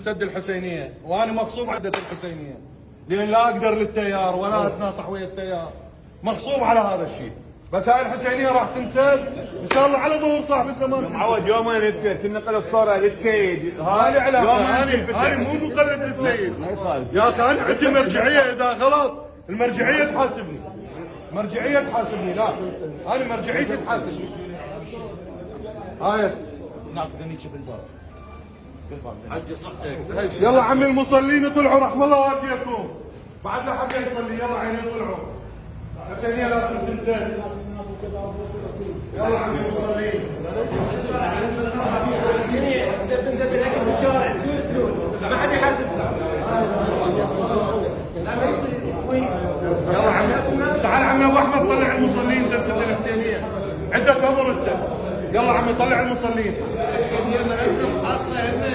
سد الحسينيه وانا مغصوب عدة الحسينيه لان لا اقدر للتيار ولا اتناطح ويا التيار، مغصوب على هذا الشيء. بس هاي الحسينيه راح تنسد ان شاء الله على ظهور صاحب الزمان. معود يومين لسه تنقل الصوره للسيد، ما لي علاقه، انا مو مقلد للسيد يا اخي، انا عندي مرجعيه. اذا غلط المرجعيه تحاسبني، مرجعيه تحاسبني، لا انا مرجعيتي تحاسبني. هاي ناخذ نيجي بالباب حجي صحتك. يلا عمي المصلين طلعوا رحم الله والديكم، بعد لا حد يصلي. يلا عيني طلعوا، حسينيه لازم تنسد. يلا عمي المصلين ما حد يحاسبنا. يلا عمي، تعال عمي ابو احمد طلع المصلين تنسد الحسينيه، عندك امر انت. يلا عمي طلع المصلين. الحسينيه ما عندهم خاصه هنا.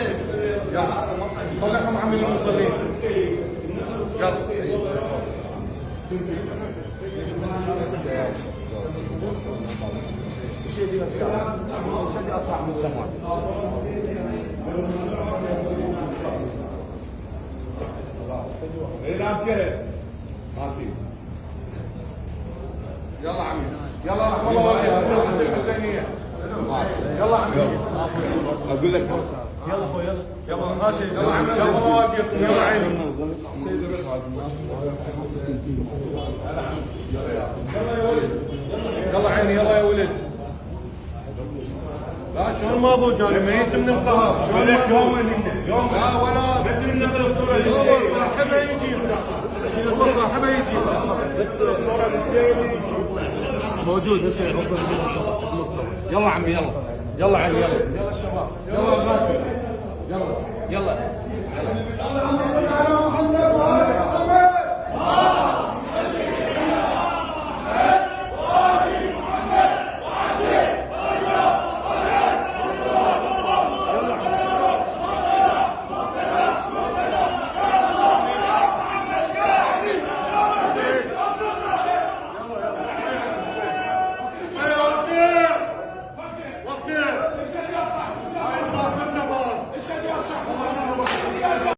يلا طلعهم عمي المصلين. يلا شدي اصعب من الزمان. ما في. يلا عمي، يلا رحم الله والديكم تنسد الحسينيه. يلا عمي، اقول لك يلا اخوي يلا. يلا ماشي. يلا عمي رحم الله والديكم. يلا عيني. يلا عيني، يلا يا ولد. لا شلون ما ابوك، انا ميت من القهر. شلون ما يوم لا ولا بس ننقل الصوره هو للسيد. صاحبه يجيب، هو صاحبه يجيب بس الصوره للسيد موجود. يلا عمي، يلا يلا عمي، يلا يلا الشباب يلا يلا يلا. يلا